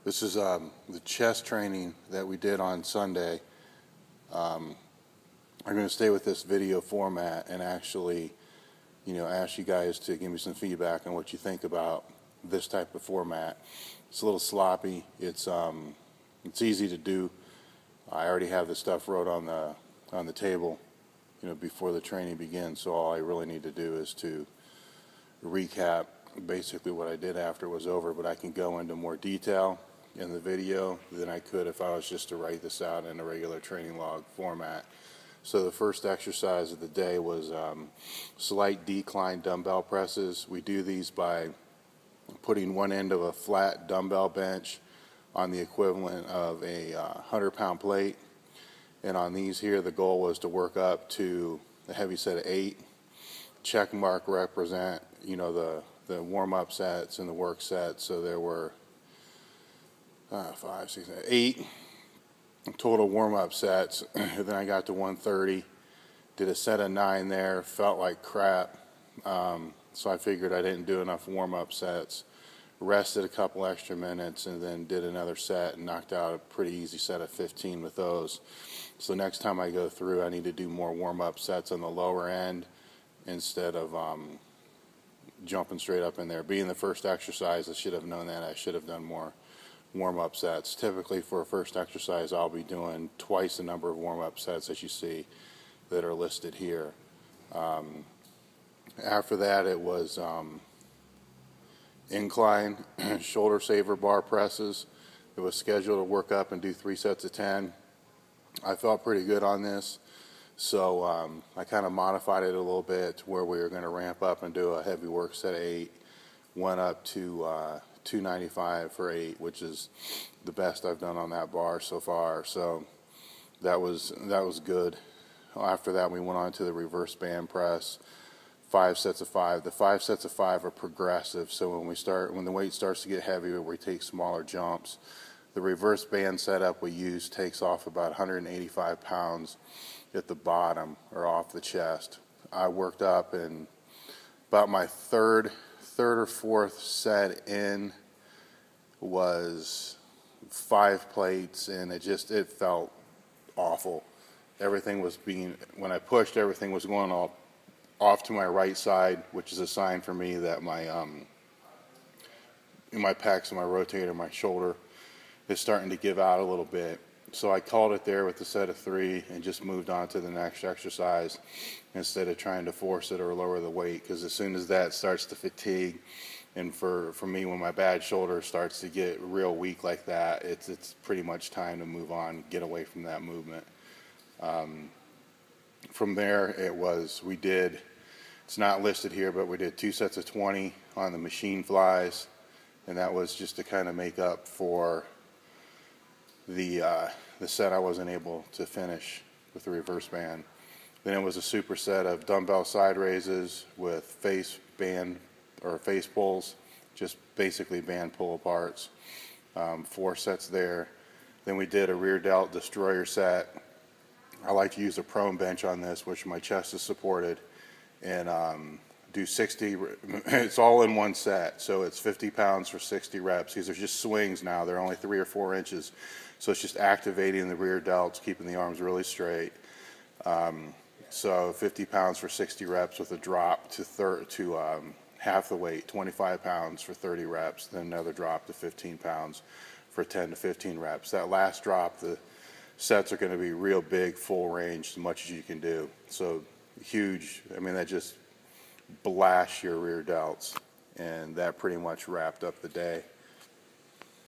This is the chest training that we did on Sunday. I'm going to stay with this video format and actually, ask you guys to give me some feedback on what you think about this type of format. It's a little sloppy. It's easy to do. I already have the stuff wrote on the table, before the training begins. So all I really need to do is to recap basically what I did after it was over. But I can go into more detail in the video than I could if I was just to write this out in a regular training log format. So the first exercise of the day was slight decline dumbbell presses. We do these by putting one end of a flat dumbbell bench on the equivalent of a 100-pound plate. And on these here, the goal was to work up to a heavy set of 8. Check mark represent, the warm-up sets and the work sets. So there were 5, 6, 8 total warm-up sets. Then I got to 130, did a set of 9 there, felt like crap, so I figured I didn't do enough warm-up sets, rested a couple extra minutes, and then did another set and knocked out a pretty easy set of 15 with those. So next time I go through, I need to do more warm-up sets on the lower end instead of jumping straight up in there. Being the first exercise, I should have known that. I should have done more warm-up sets. Typically for a first exercise, I'll be doing twice the number of warm-up sets as you see that are listed here. After that, it was incline shoulder saver bar presses. It was scheduled to work up and do 3 sets of 10. I felt pretty good on this, so I kind of modified it a little bit to where we were going to ramp up and do a heavy work set of 8. Went up to 295 for 8, which is the best I've done on that bar so far. So that was good. After that, we went on to the reverse band press, 5 sets of 5. The 5 sets of 5 are progressive. So when the weight starts to get heavier, we take smaller jumps. The reverse band setup we use takes off about 185 pounds at the bottom or off the chest. I worked up in about my third or fourth set in was 5 plates, and it felt awful. Everything was when I pushed, everything was going off to my right side, which is a sign for me that my pecs and my rotator, my shoulder is starting to give out a little bit. So I called it there with the set of 3 and just moved on to the next exercise instead of trying to force it or lower the weight, because as soon as that starts to fatigue, and for me, when my bad shoulder starts to get real weak like that, it's pretty much time to move on, get away from that movement. From there, it's not listed here, but we did 2 sets of 20 on the machine flies, and that was just to kind of make up for the set I wasn't able to finish with the reverse band. Then it was a superset of dumbbell side raises with face band or face pulls, just basically band pull aparts. 4 sets there. Then we did a rear delt destroyer set. I like to use a prone bench on this, which my chest is supported, and do 60. It's all in one set, so it's 50 pounds for 60 reps. These are just swings now. They're only 3 or 4 inches, so it's just activating the rear delts, keeping the arms really straight. So 50 pounds for 60 reps with a drop to half the weight, 25 pounds for 30 reps, then another drop to 15 pounds for 10 to 15 reps. That last drop, the sets are going to be real big, full range, as much as you can do. So huge, that just blasts your rear delts, and that pretty much wrapped up the day.